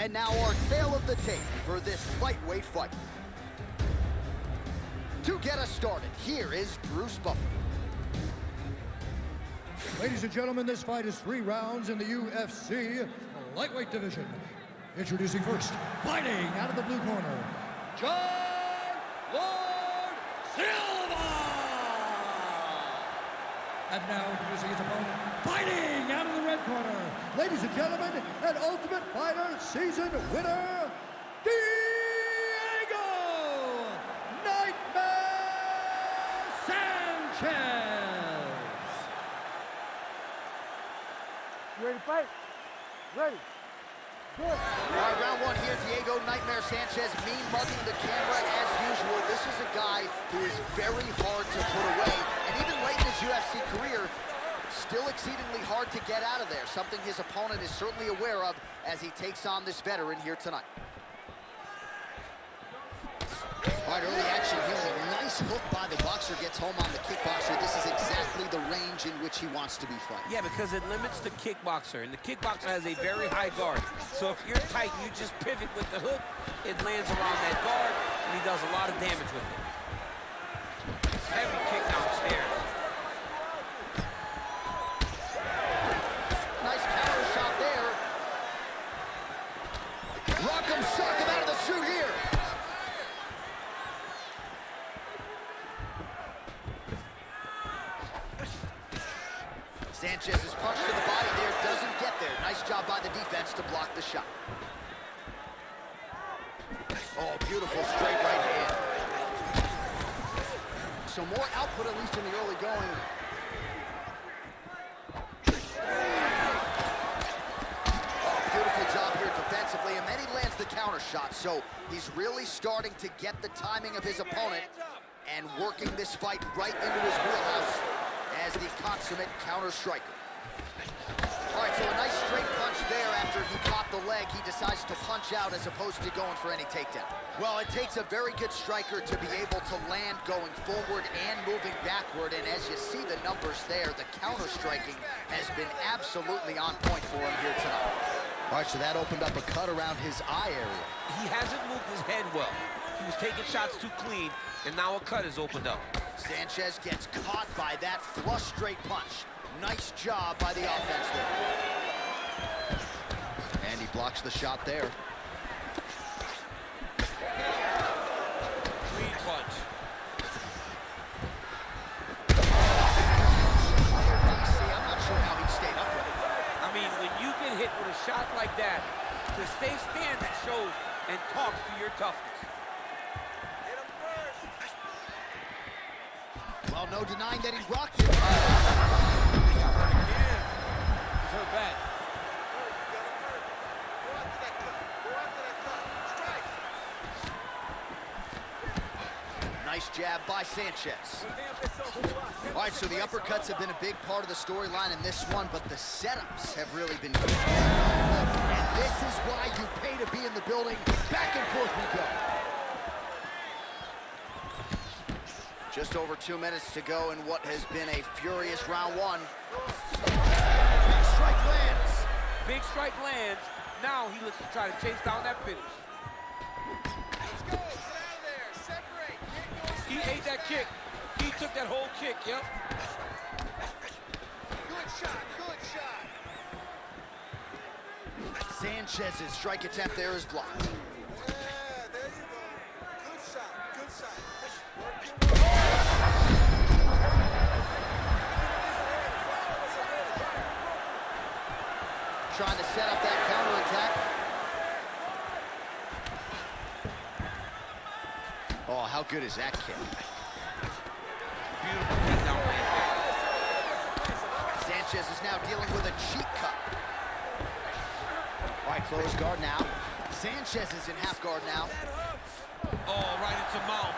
And now our tale of the tape for this lightweight fight. To get us started, here is Bruce Buffer. Ladies and gentlemen, this fight is 3 rounds in the UFC lightweight division. Introducing first, fighting out of the blue corner, John Lord Silva! And now introducing his opponent, fighting out of the red corner, ladies and gentlemen, an Ultimate Fighter season winner, Diego Nightmare Sanchez! You ready to fight? Ready. All right, round one here, Diego Nightmare Sanchez, mugging the camera as usual. This is a guy who is very hard to put away, and even late in his UFC career, still exceedingly hard to get out of there, something his opponent is certainly aware of as he takes on this veteran here tonight. All right, early action here. A nice hook by the boxer, gets home on the kickboxer. This is exactly the range in which he wants to be fighting. Yeah, because it limits the kickboxer, and the kickboxer has a very high guard. So if you're tight and you just pivot with the hook, it lands around that guard, and he does a lot of damage with it. Heavy kick downstairs. Nice counter shot there. Rock him, sock him out of the suit here. Sanchez's punch to the body there doesn't get there. Nice job by the defense to block the shot. Oh, beautiful straight right hand. So more output, at least in the early going. Oh, beautiful job here defensively, and then he lands the counter shot. So he's really starting to get the timing of his opponent and working this fight right into his wheelhouse as the consummate counter striker. All right, so a nice straight punch there after he caught the leg. He decides to punch out as opposed to going for any takedown. Well, it takes a very good striker to be able to land going forward and moving backward, and as you see the numbers there, the counter striking has been absolutely on point for him here tonight. All right, so that opened up a cut around his eye area. He hasn't moved his head well. He was taking shots too clean, and now a cut is opened up. Sanchez gets caught by that flush straight punch. Nice job by the offense there. And he blocks the shot there. Clean punch. I'm not sure how he stayed upright. I mean, when you get hit with a shot like that, to stay standing shows and talks to your toughness. Well, no denying that he rocked it. He's hurt bad. Nice jab by Sanchez. All right, so the uppercuts have been a big part of the storyline in this one, but the setups have really been good. And this is why you pay to be in the building. Back and forth we go. Just over 2 minutes to go in what has been a furious round one. Big strike lands. Big strike lands. Now he looks to try to chase down that finish. Let's go. Get out of there. Separate. He ate that kick. He took that whole kick, yep. Good shot. Good shot. Sanchez's strike attempt there is blocked. Yeah, there you go. Good shot. Good shot. Trying to set up that counterattack. Oh, how good is that kick? Beautiful kick down right there. Sanchez is now dealing with a cheek cut. All right, close guard now. Sanchez is in half guard now. Oh, right into mount.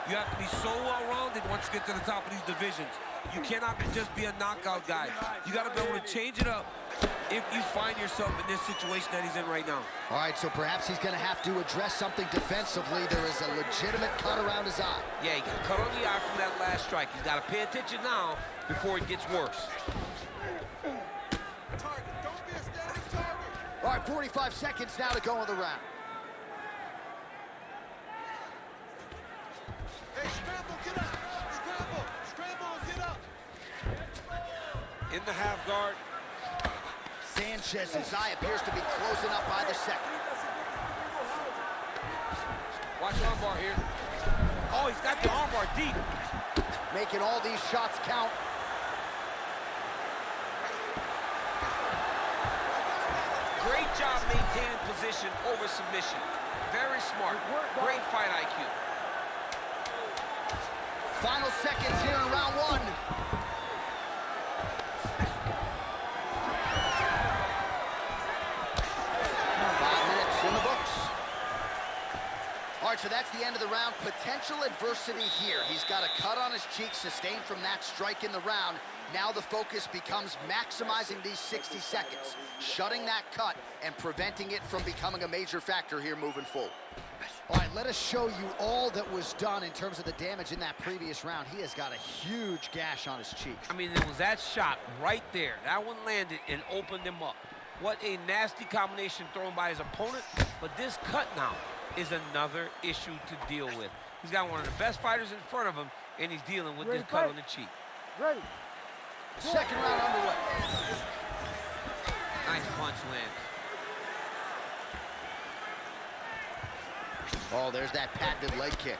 You have to be so well-rounded once you get to the top of these divisions. You cannot just be a knockout guy. You got to be able to change it up if you find yourself in this situation that he's in right now. All right, so perhaps he's going to have to address something defensively. There is a legitimate cut around his eye. Yeah, he got cut on the eye from that last strike. He's got to pay attention now before it gets worse. Target. Don't be a standing target. All right, 45 seconds now to go in the round. Hey, scramble, get up. Scramble, scramble, and get up. In the half guard. Sanchez's eye appears to be closing up by the second. Watch armbar here. Oh, he's got the armbar deep. Making all these shots count. Great job maintaining position over submission. Very smart. Great fight IQ. Final seconds here in round one. 5 minutes in the books. All right, so that's the end of the round. Potential adversity here. He's got a cut on his cheek sustained from that strike in the round. Now the focus becomes maximizing these 60 seconds, shutting that cut and preventing it from becoming a major factor here moving forward. All right, let us show you all that was done in terms of the damage in that previous round. He has got a huge gash on his cheek. I mean, it was that shot right there. That one landed and opened him up. What a nasty combination thrown by his opponent. But this cut now is another issue to deal with. He's got one of the best fighters in front of him, and he's dealing with this cut on the cheek. Ready. Second round underway. Nice punch land. Oh, there's that patented leg kick.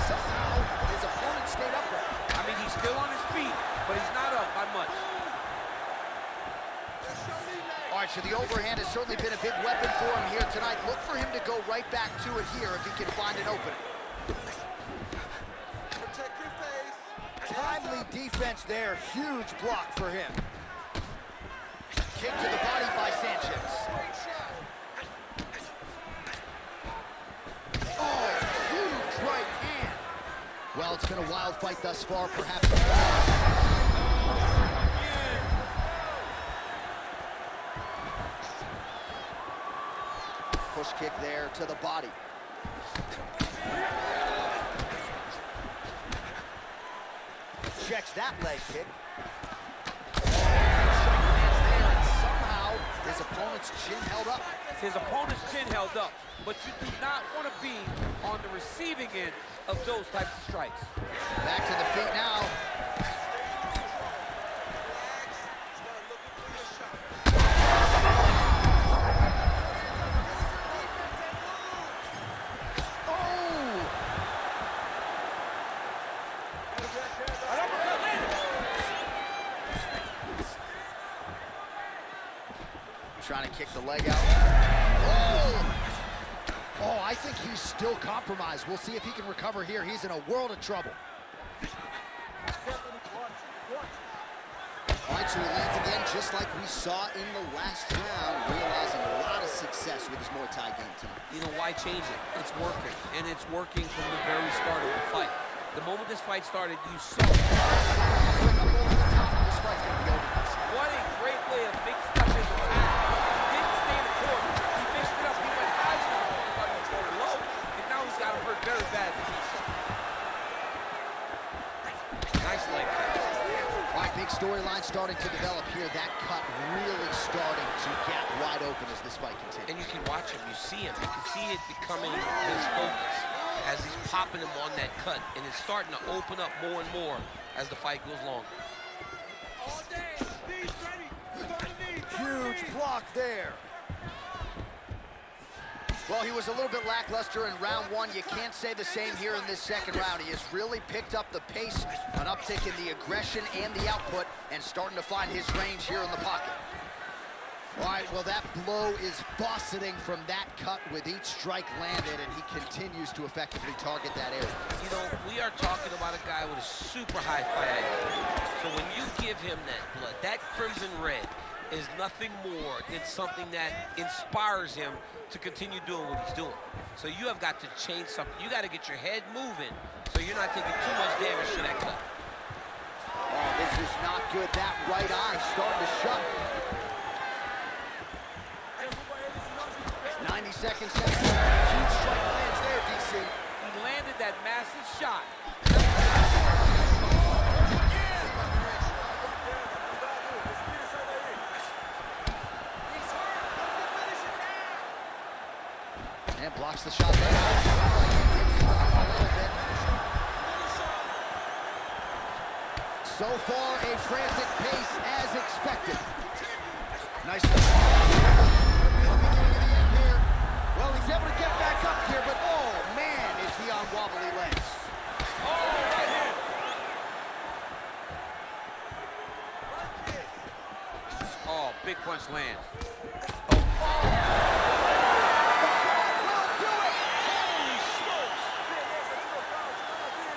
Somehow, his opponent stayed upright. I mean, he's still on his feet, but he's not up by much. All right, so the overhand has certainly been a big weapon for him here tonight. Look for him to go right back to it here if he can find an opening. Protect your face. Timely defense there. Huge block for him. Kick to the body by Sanchez. Great shot. Oh, huge right hand. Well, it's been a wild fight thus far, perhaps. Push kick there to the body. Checks that leg kick. Strike lands there, and somehow his opponent's chin held up. His opponent's chin held up, but you do not want to be on the receiving end of those types of strikes. Back to the feet now. Trying to kick the leg out. Oh! Oh, I think he's still compromised. We'll see if he can recover here. He's in a world of trouble. All right, so he lands again, just like we saw in the last round, realizing a lot of success with his Muay Thai game tonight. You know, why change it? It's working, and it's working from the very start of the fight. The moment this fight started, you saw This fight's gonna be over. what a great way of mixing up his attack. Didn't stay in the corner. He mixed it up. He went high, so he thought he was going low, and now he's got him hurt very badly. Nice leg kick. All right, big storyline starting to develop here. That cut really starting to get wide open as this fight continues. And you can watch him. You see him. You can see it becoming his focus as he's popping him on that cut, and it's starting to open up more and more as the fight goes longer. All day. Knees ready. He's on the knees. Huge block there. Well, he was a little bit lackluster in round one. You can't say the same here in this second round. He has really picked up the pace, an uptick in the aggression and the output, and starting to find his range here in the pocket. All right, well, that blow is fauceting from that cut with each strike landed, and he continues to effectively target that area. You know, we are talking about a guy with a super high fight IQ. So when you give him that blood, that crimson red is nothing more than something that inspires him to continue doing what he's doing. So you have got to change something. You got to get your head moving so you're not taking too much damage to that cut. Oh, this is not good. That right eye starting to shut. 90 seconds. Huge strike lands there, DC. He landed that massive shot. And blocks the shot there. So far, a frantic pace as expected. Nice. Well, he's able to get back up here, but oh man, is he on wobbly legs. Oh, right hand. Oh, big punch land.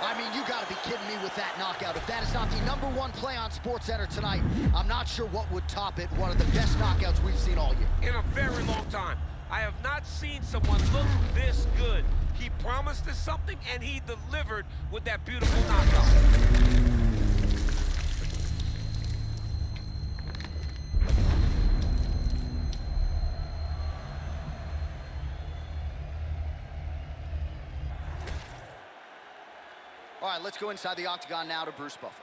I mean, you gotta be kidding me with that knockout. If that is not the #1 play on SportsCenter tonight, I'm not sure what would top it. One of the best knockouts we've seen all year. In a very long time. I have not seen someone look this good. He promised us something, and he delivered with that beautiful knockout. All right, let's go inside the octagon now to Bruce Buffer.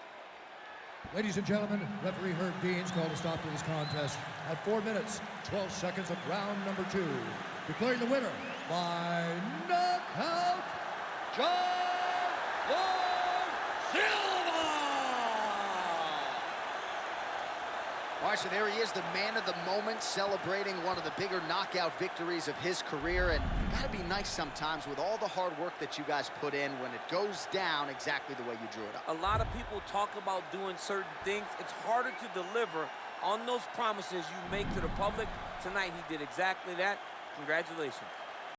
Ladies and gentlemen, referee Herb Dean's called a stop to this contest at 4 minutes, 12 seconds of round number 2. Declaring the winner by knockout, John Lord Silva! All right, so there he is, the man of the moment, celebrating one of the bigger knockout victories of his career. And gotta be nice sometimes with all the hard work that you guys put in when it goes down exactly the way you drew it up. A lot of people talk about doing certain things. It's harder to deliver on those promises you make to the public. Tonight, he did exactly that. Congratulations.